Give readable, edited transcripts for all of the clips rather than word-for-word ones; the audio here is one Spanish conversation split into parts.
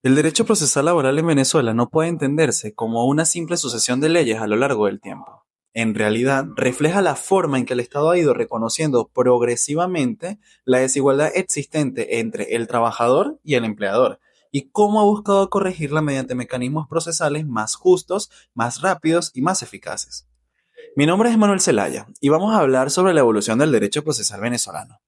El derecho procesal laboral en Venezuela no puede entenderse como una simple sucesión de leyes a lo largo del tiempo. En realidad, refleja la forma en que el Estado ha ido reconociendo progresivamente la desigualdad existente entre el trabajador y el empleador, y cómo ha buscado corregirla mediante mecanismos procesales más justos, más rápidos y más eficaces. Mi nombre es Manuel Zelaya y vamos a hablar sobre la evolución del derecho procesal venezolano.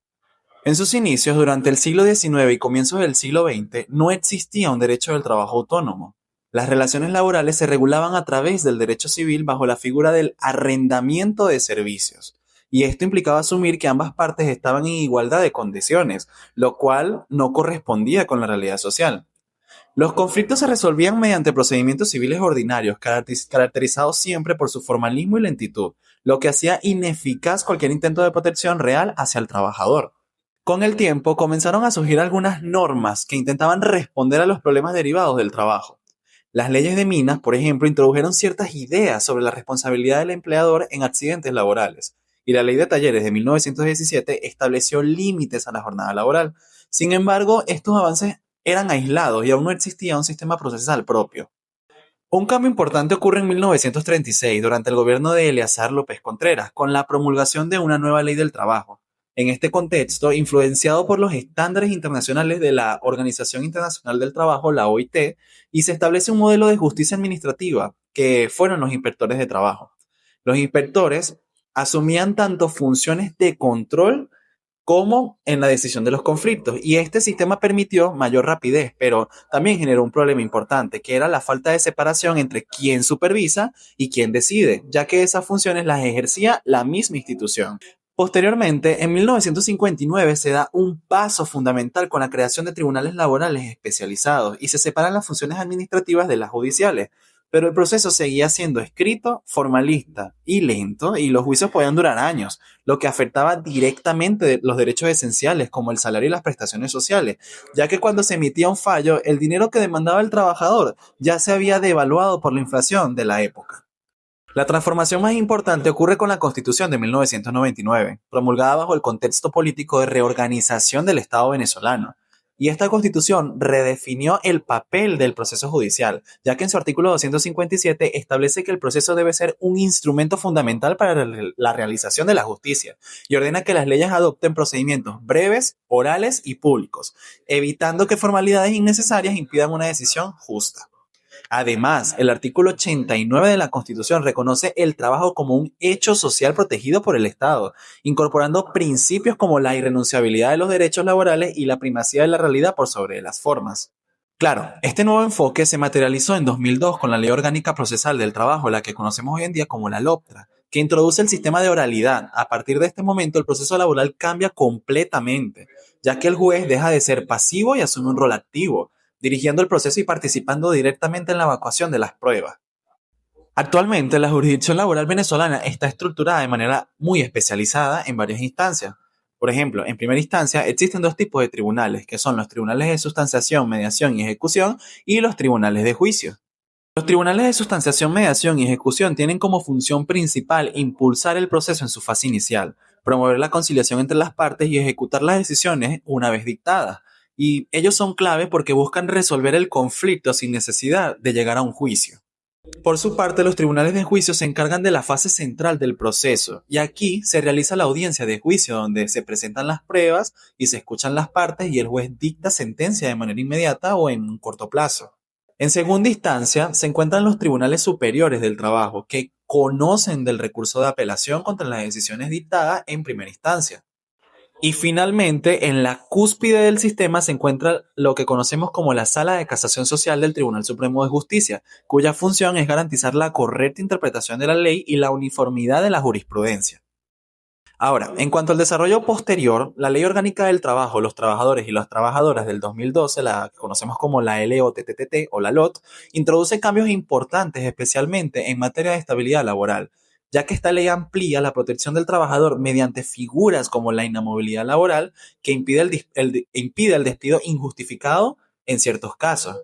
En sus inicios, durante el siglo XIX y comienzos del siglo XX, no existía un derecho del trabajo autónomo. Las relaciones laborales se regulaban a través del derecho civil bajo la figura del arrendamiento de servicios. Y esto implicaba asumir que ambas partes estaban en igualdad de condiciones, lo cual no correspondía con la realidad social. Los conflictos se resolvían mediante procedimientos civiles ordinarios, caracterizados siempre por su formalismo y lentitud, lo que hacía ineficaz cualquier intento de protección real hacia el trabajador. Con el tiempo comenzaron a surgir algunas normas que intentaban responder a los problemas derivados del trabajo. Las leyes de minas, por ejemplo, introdujeron ciertas ideas sobre la responsabilidad del empleador en accidentes laborales, y la ley de talleres de 1917 estableció límites a la jornada laboral. Sin embargo, estos avances eran aislados y aún no existía un sistema procesal propio. Un cambio importante ocurre en 1936 durante el gobierno de Eleazar López Contreras, con la promulgación de una nueva ley del trabajo. En este contexto, influenciado por los estándares internacionales de la Organización Internacional del Trabajo, la OIT, y se establece un modelo de justicia administrativa, que fueron los inspectores de trabajo. Los inspectores asumían tanto funciones de control como en la decisión de los conflictos. Y este sistema permitió mayor rapidez, pero también generó un problema importante, que era la falta de separación entre quién supervisa y quién decide, ya que esas funciones las ejercía la misma institución. Posteriormente, en 1959 se da un paso fundamental con la creación de tribunales laborales especializados y se separan las funciones administrativas de las judiciales, pero el proceso seguía siendo escrito, formalista y lento, y los juicios podían durar años, lo que afectaba directamente los derechos esenciales como el salario y las prestaciones sociales, ya que cuando se emitía un fallo, el dinero que demandaba el trabajador ya se había devaluado por la inflación de la época. La transformación más importante ocurre con la Constitución de 1999, promulgada bajo el contexto político de reorganización del Estado venezolano. Y esta constitución redefinió el papel del proceso judicial, ya que en su artículo 257 establece que el proceso debe ser un instrumento fundamental para la realización de la justicia y ordena que las leyes adopten procedimientos breves, orales y públicos, evitando que formalidades innecesarias impidan una decisión justa. Además, el artículo 89 de la Constitución reconoce el trabajo como un hecho social protegido por el Estado, incorporando principios como la irrenunciabilidad de los derechos laborales y la primacía de la realidad por sobre las formas. Claro, este nuevo enfoque se materializó en 2002 con la Ley Orgánica Procesal del Trabajo, la que conocemos hoy en día como la LOPTRA, que introduce el sistema de oralidad. A partir de este momento, el proceso laboral cambia completamente, ya que el juez deja de ser pasivo y asume un rol activo, dirigiendo el proceso y participando directamente en la evacuación de las pruebas. Actualmente, la jurisdicción laboral venezolana está estructurada de manera muy especializada en varias instancias. Por ejemplo, en primera instancia existen dos tipos de tribunales, que son los tribunales de sustanciación, mediación y ejecución y los tribunales de juicio. Los tribunales de sustanciación, mediación y ejecución tienen como función principal impulsar el proceso en su fase inicial, promover la conciliación entre las partes y ejecutar las decisiones una vez dictadas. Y ellos son clave porque buscan resolver el conflicto sin necesidad de llegar a un juicio. Por su parte, los tribunales de juicio se encargan de la fase central del proceso, y aquí se realiza la audiencia de juicio, donde se presentan las pruebas y se escuchan las partes y el juez dicta sentencia de manera inmediata o en un corto plazo. En segunda instancia, se encuentran los tribunales superiores del trabajo, que conocen del recurso de apelación contra las decisiones dictadas en primera instancia. Y finalmente, en la cúspide del sistema se encuentra lo que conocemos como la Sala de Casación Social del Tribunal Supremo de Justicia, cuya función es garantizar la correcta interpretación de la ley y la uniformidad de la jurisprudencia. Ahora, en cuanto al desarrollo posterior, la Ley Orgánica del Trabajo, los Trabajadores y las Trabajadoras del 2012, la que conocemos como la LOTTT o la LOT, introduce cambios importantes, especialmente en materia de estabilidad laboral, ya que esta ley amplía la protección del trabajador mediante figuras como la inamovilidad laboral, que impide el despido injustificado en ciertos casos.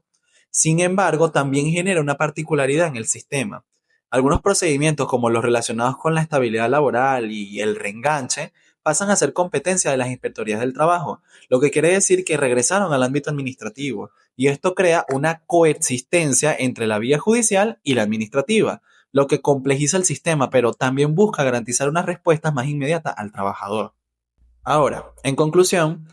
Sin embargo, también genera una particularidad en el sistema. Algunos procedimientos, como los relacionados con la estabilidad laboral y el reenganche, pasan a ser competencia de las inspectorías del trabajo, lo que quiere decir que regresaron al ámbito administrativo, y esto crea una coexistencia entre la vía judicial y la administrativa, lo que complejiza el sistema, pero también busca garantizar unas respuestas más inmediatas al trabajador. Ahora, en conclusión,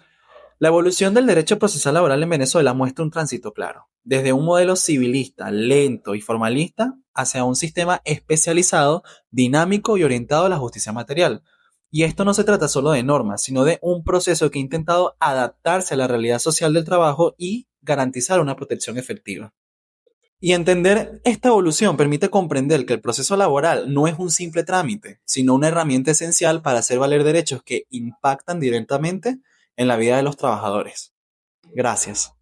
la evolución del derecho procesal laboral en Venezuela muestra un tránsito claro, desde un modelo civilista, lento y formalista, hacia un sistema especializado, dinámico y orientado a la justicia material. Y esto no se trata solo de normas, sino de un proceso que ha intentado adaptarse a la realidad social del trabajo y garantizar una protección efectiva. Y entender esta evolución permite comprender que el proceso laboral no es un simple trámite, sino una herramienta esencial para hacer valer derechos que impactan directamente en la vida de los trabajadores. Gracias.